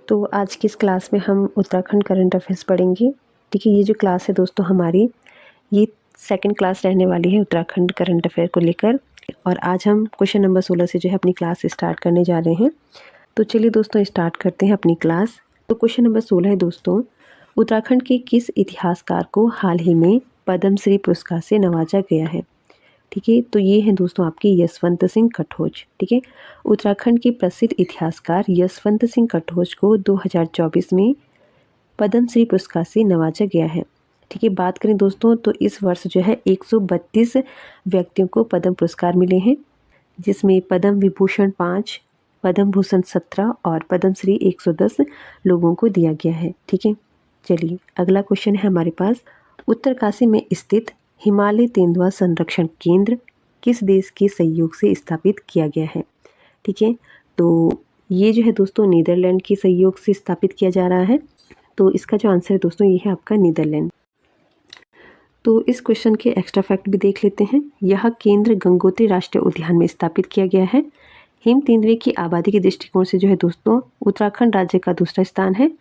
तो आज की इस क्लास में हम उत्तराखंड करंट अफेयर्स पढ़ेंगे। ठीक है, ये जो क्लास है दोस्तों हमारी, ये सेकंड क्लास रहने वाली है उत्तराखंड करंट अफेयर को लेकर। और आज हम क्वेश्चन नंबर 16 से जो है अपनी क्लास स्टार्ट करने जा रहे हैं। तो चलिए दोस्तों स्टार्ट करते हैं अपनी क्लास। तो क्वेश्चन नंबर 16 है दोस्तों, उत्तराखंड के किस इतिहासकार को हाल ही में पद्मश्री पुरस्कार से नवाजा गया है? ठीक है, तो ये हैं दोस्तों आपके यशवंत सिंह कटोच। ठीक है, उत्तराखंड के प्रसिद्ध इतिहासकार यशवंत सिंह कटोच को 2024 में पद्मश्री पुरस्कार से नवाजा गया है। ठीक है, बात करें दोस्तों तो इस वर्ष जो है 132 व्यक्तियों को पद्म पुरस्कार मिले हैं, जिसमें पद्म विभूषण 5, पद्म भूषण 17 और पद्मश्री 110 लोगों को दिया गया है। ठीक है, चलिए अगला क्वेश्चन है हमारे पास, उत्तरकाशी में स्थित हिमालय तेंदुआ संरक्षण केंद्र किस देश के सहयोग से स्थापित किया गया है? ठीक है, तो ये जो है दोस्तों नीदरलैंड के सहयोग से स्थापित किया जा रहा है। तो इसका जो आंसर है दोस्तों ये है आपका नीदरलैंड। तो इस क्वेश्चन के एक्स्ट्रा फैक्ट भी देख लेते हैं। यह केंद्र गंगोत्री राष्ट्रीय उद्यान में स्थापित किया गया है। हिम तेंदुए की आबादी के दृष्टिकोण से जो है दोस्तों उत्तराखंड राज्य का दूसरा स्थान है,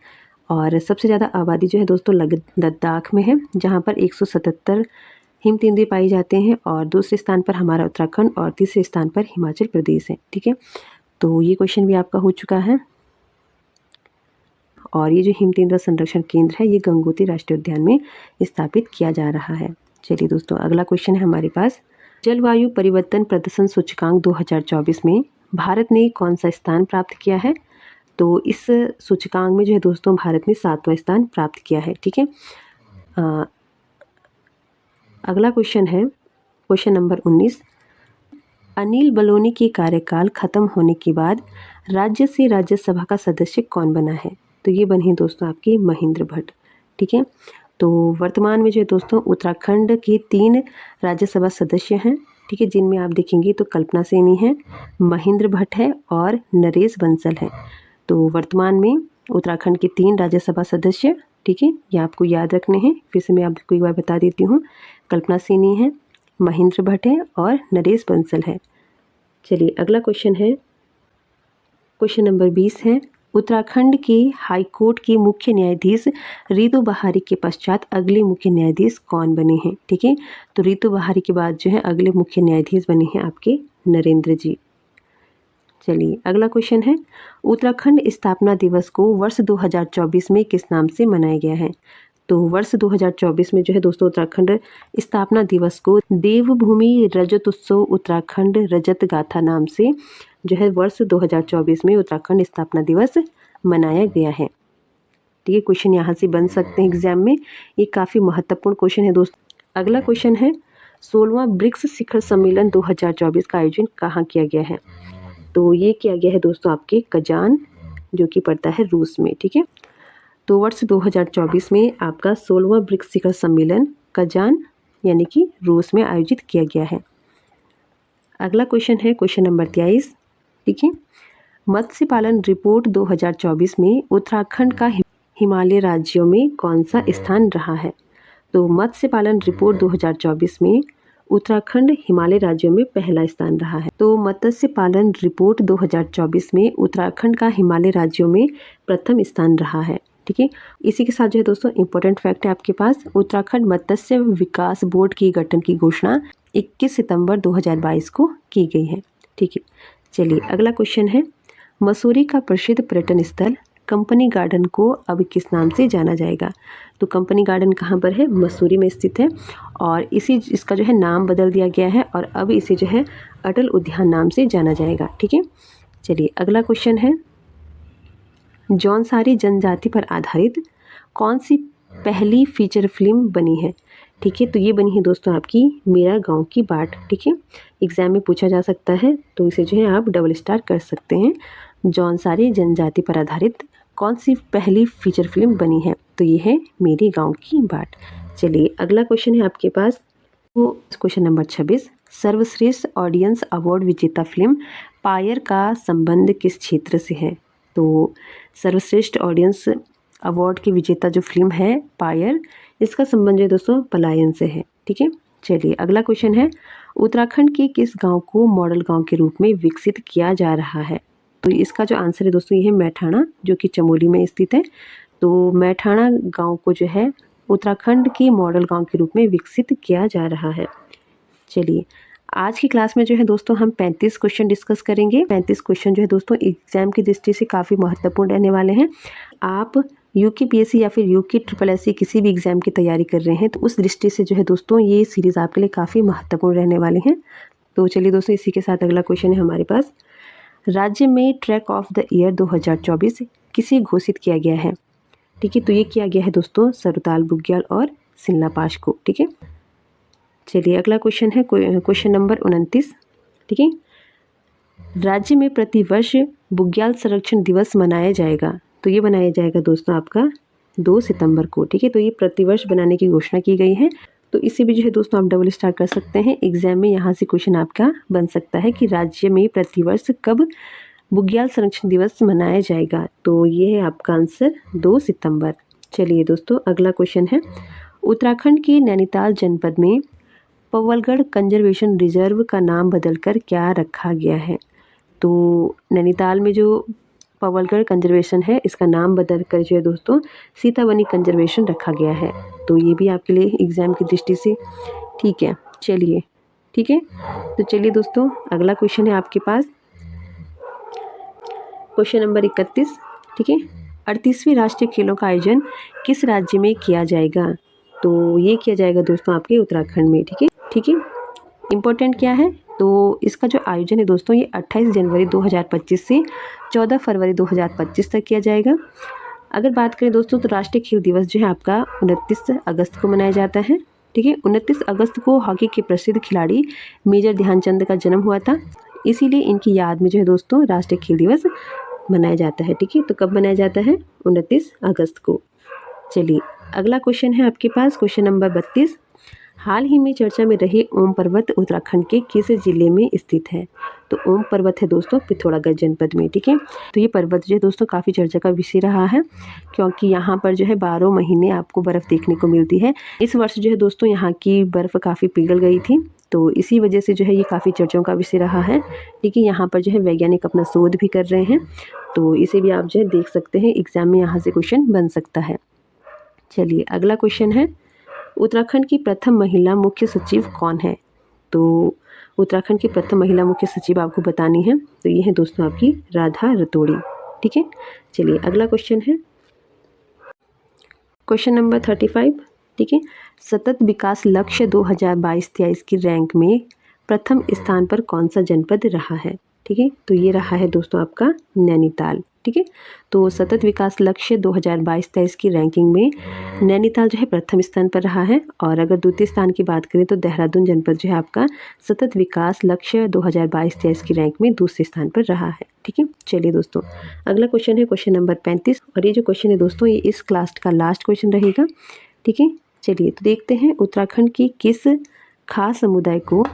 और सबसे ज़्यादा आबादी जो है दोस्तों लद्दाख में है, जहाँ पर 177 हिम तेंदुए पाए जाते हैं, और दूसरे स्थान पर हमारा उत्तराखंड और तीसरे स्थान पर हिमाचल प्रदेश है। ठीक है, तो ये क्वेश्चन भी आपका हो चुका है। और ये जो हिम तेंदुआ संरक्षण केंद्र है ये गंगोत्री राष्ट्रीय उद्यान में स्थापित किया जा रहा है। चलिए दोस्तों अगला क्वेश्चन है हमारे पास, जलवायु परिवर्तन प्रदर्शन सूचकांक 2024 में भारत ने कौन सा स्थान प्राप्त किया है? तो इस सूचकांक में जो है दोस्तों भारत ने 7वां स्थान प्राप्त किया है। ठीक है, अगला क्वेश्चन है क्वेश्चन नंबर 19, अनिल बलूनी के कार्यकाल खत्म होने के बाद राज्य से राज्यसभा का सदस्य कौन बना है? तो ये बने हैं दोस्तों आपके महेंद्र भट्ट। ठीक है, तो वर्तमान में जो है दोस्तों उत्तराखंड के 3 राज्यसभा सदस्य हैं। ठीक है, जिनमें आप देखेंगे तो कल्पना सेनी है, महेंद्र भट्ट है और नरेश बंसल है। तो वर्तमान में उत्तराखंड के 3 राज्यसभा सदस्य, ठीक है, ये आपको याद रखने हैं। फिर से मैं आपको एक बार बता देती हूँ, कल्पना सेनी है, महेंद्र भट्ट है और नरेश बंसल है। चलिए अगला क्वेश्चन है क्वेश्चन नंबर 20 है, उत्तराखंड के हाईकोर्ट के मुख्य न्यायाधीश रितु बहारी के पश्चात अगले मुख्य न्यायाधीश कौन बने हैं? ठीक है, तो रितु बहारी के बाद जो है अगले मुख्य न्यायाधीश बने हैं आपके नरेंद्र जी। चलिए अगला क्वेश्चन है, उत्तराखंड स्थापना दिवस को वर्ष 2024 में किस नाम से मनाया गया है? तो वर्ष 2024 में जो है दोस्तों उत्तराखंड स्थापना दिवस को देवभूमि रजतोत्सव उत्तराखंड रजत गाथा नाम से जो है वर्ष 2024 में उत्तराखंड स्थापना दिवस मनाया गया है। ठीक है, क्वेश्चन यहाँ से बन सकते हैं एग्जाम में, ये काफ़ी महत्वपूर्ण क्वेश्चन है दोस्तों। अगला क्वेश्चन है, 16वां ब्रिक्स शिखर सम्मेलन 2024 का आयोजन कहाँ किया गया है? तो ये किया गया है दोस्तों आपके कजान, जो कि पड़ता है रूस में। ठीक है, तो वर्ष 2024 में आपका 16वां ब्रिक्स शिखर सम्मेलन कजान यानी कि रूस में आयोजित किया गया है। अगला क्वेश्चन है क्वेश्चन नंबर 23। ठीक है, मत्स्य पालन रिपोर्ट 2024 में उत्तराखंड का हिमालय राज्यों में कौन सा स्थान रहा है? तो मत्स्य पालन रिपोर्ट 2024 में उत्तराखंड हिमालय राज्यों में पहला स्थान रहा है। तो मत्स्य पालन रिपोर्ट 2024 में उत्तराखंड का हिमालय राज्यों में प्रथम स्थान रहा है। ठीक है, इसी के साथ जो है दोस्तों इंपॉर्टेंट फैक्ट है आपके पास, उत्तराखंड मत्स्य विकास बोर्ड की गठन की घोषणा 21 सितंबर 2022 को की गई है। ठीक है, चलिए अगला क्वेश्चन है, मसूरी का प्रसिद्ध पर्यटन स्थल कंपनी गार्डन को अब किस नाम से जाना जाएगा? तो कंपनी गार्डन कहाँ पर है? मसूरी में स्थित है, और इसका जो है नाम बदल दिया गया है और अब इसे जो है अटल उद्यान नाम से जाना जाएगा। ठीक है, चलिए अगला क्वेश्चन है, जौनसारी जनजाति पर आधारित कौन सी पहली फीचर फिल्म बनी है? ठीक है, तो ये बनी है दोस्तों आपकी मेरा गांव की बाट। ठीक है, एग्जाम में पूछा जा सकता है, तो इसे जो है आप डबल स्टार कर सकते हैं। जौनसारी जनजाति पर आधारित कौन सी पहली फीचर फिल्म बनी है? तो ये है मेरे गांव की बाट। चलिए अगला क्वेश्चन है आपके पास, वो क्वेश्चन नंबर 26, सर्वश्रेष्ठ ऑडियंस अवार्ड विजेता फिल्म पायर का संबंध किस क्षेत्र से है? तो सर्वश्रेष्ठ ऑडियंस अवार्ड की विजेता जो फिल्म है पायर, इसका संबंध जो दोस्तों पलायन से है। ठीक है, चलिए अगला क्वेश्चन है, उत्तराखंड के किस गांव को मॉडल गांव के रूप में विकसित किया जा रहा है? तो इसका जो आंसर है दोस्तों ये है मैठाणा, जो कि चमोली में स्थित है। तो मैठाणा गांव को जो है उत्तराखंड के मॉडल गांव के रूप में विकसित किया जा रहा है। चलिए, आज की क्लास में जो है दोस्तों हम 35 क्वेश्चन डिस्कस करेंगे। 35 क्वेश्चन जो है दोस्तों एग्जाम की दृष्टि से काफ़ी महत्वपूर्ण रहने वाले हैं। आप यूकेपीएससी या फिर यूके ट्रिपल एससी किसी भी एग्जाम की तैयारी कर रहे हैं तो उस दृष्टि से जो है दोस्तों ये सीरीज़ आपके लिए काफ़ी महत्वपूर्ण रहने वाले हैं। तो चलिए दोस्तों, इसी के साथ अगला क्वेश्चन है हमारे पास। राज्य में ट्रैक ऑफ द ईयर 2024 किसे घोषित किया गया है? ठीक है, तो ये किया गया है दोस्तों सरताल बुग्याल और सिमला पास को। ठीक है, चलिए अगला क्वेश्चन है क्वेश्चन नंबर 29। ठीक है, राज्य में प्रतिवर्ष बुग्याल संरक्षण दिवस मनाया जाएगा। तो ये मनाया जाएगा दोस्तों आपका 2 सितंबर को। ठीक है, तो ये प्रतिवर्ष बनाने की घोषणा की गई है। तो इसे भी जो है दोस्तों आप डबल स्टार कर सकते हैं। एग्जाम में यहाँ से क्वेश्चन आपका बन सकता है कि राज्य में प्रतिवर्ष कब बुग्याल संरक्षण दिवस मनाया जाएगा। तो ये है आपका आंसर 2 सितंबर। चलिए दोस्तों, अगला क्वेश्चन है उत्तराखंड के नैनीताल जनपद में पवलगढ़ कंजर्वेशन रिजर्व का नाम बदलकर क्या रखा गया है? तो नैनीताल में जो पवलगढ़ कंजर्वेशन है इसका नाम बदलकर जो है दोस्तों सीतावनी कंजर्वेशन रखा गया है। तो ये भी आपके लिए एग्जाम की दृष्टि से ठीक है। चलिए, ठीक है, तो चलिए दोस्तों अगला क्वेश्चन है आपके पास क्वेश्चन नंबर 31। ठीक है, 38वें राष्ट्रीय खेलों का आयोजन किस राज्य में किया जाएगा? तो ये किया जाएगा दोस्तों आपके उत्तराखंड में। ठीक है, ठीक है, इम्पोर्टेंट क्या है? तो इसका जो आयोजन है दोस्तों ये 28 जनवरी 2025 से 14 फरवरी 2025 तक किया जाएगा। अगर बात करें दोस्तों तो राष्ट्रीय खेल दिवस जो है आपका 29 अगस्त को मनाया जाता है। ठीक है, 29 अगस्त को हॉकी के प्रसिद्ध खिलाड़ी मेजर ध्यानचंद का जन्म हुआ था, इसीलिए इनकी याद में जो है दोस्तों राष्ट्रीय खेल दिवस मनाया जाता है। ठीक है, तो कब मनाया जाता है? 29 अगस्त को। चलिए अगला क्वेश्चन है आपके पास क्वेश्चन नंबर 32। हाल ही में चर्चा में रहे ओम पर्वत उत्तराखंड के किस जिले में स्थित है? तो ओम पर्वत है दोस्तों पिथौरागढ़ जनपद में। ठीक है, तो ये पर्वत जो है दोस्तों काफ़ी चर्चा का विषय रहा है, क्योंकि यहाँ पर जो है 12 महीने आपको बर्फ़ देखने को मिलती है। इस वर्ष जो है दोस्तों यहाँ की बर्फ़ काफ़ी पिघल गई थी, तो इसी वजह से जो है ये काफ़ी चर्चाओं का विषय रहा है। लेकिन यहाँ पर जो है वैज्ञानिक अपना शोध भी कर रहे हैं, तो इसे भी आप जो है देख सकते हैं। एग्जाम में यहाँ से क्वेश्चन बन सकता है। चलिए अगला क्वेश्चन है उत्तराखंड की प्रथम महिला मुख्य सचिव कौन है? तो उत्तराखंड की प्रथम महिला मुख्य सचिव आपको बतानी है, तो ये है दोस्तों आपकी राधा रतोड़ी। ठीक है, चलिए अगला क्वेश्चन है क्वेश्चन नंबर 35। ठीक है, सतत विकास लक्ष्य 2022-23 की रैंक में प्रथम स्थान पर कौन सा जनपद रहा है? ठीक है, तो ये रहा है दोस्तों आपका नैनीताल। ठीक है, तो सतत विकास लक्ष्य 2022-23 की रैंकिंग में नैनीताल जो है प्रथम स्थान पर रहा है। और अगर द्वितीय स्थान की बात करें तो देहरादून जनपद जो है आपका सतत विकास लक्ष्य 2022-23 की रैंक में दूसरे स्थान पर रहा है। ठीक है, चलिए दोस्तों अगला क्वेश्चन है क्वेश्चन नंबर 35। और ये जो क्वेश्चन है दोस्तों ये इस क्लास का लास्ट क्वेश्चन रहेगा। ठीक है, चलिए तो देखते हैं उत्तराखंड की किस खास समुदाय को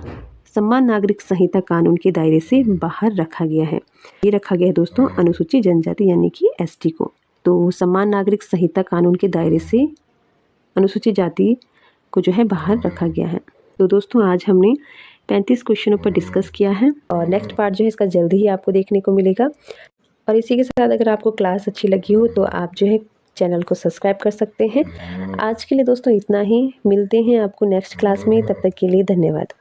सम्मान नागरिक संहिता कानून के दायरे से बाहर रखा गया है? ये रखा गया है दोस्तों अनुसूचित जनजाति यानी कि एसटी को। तो सम्मान नागरिक संहिता कानून के दायरे से अनुसूचित जाति को जो है बाहर रखा गया है। तो दोस्तों आज हमने 35 क्वेश्चनों पर डिस्कस किया है और नेक्स्ट पार्ट जो है इसका जल्दी ही आपको देखने को मिलेगा। और इसी के साथ अगर आपको क्लास अच्छी लगी हो तो आप जो है चैनल को सब्सक्राइब कर सकते हैं। आज के लिए दोस्तों इतना ही, मिलते हैं आपको नेक्स्ट क्लास में, तब तक के लिए धन्यवाद।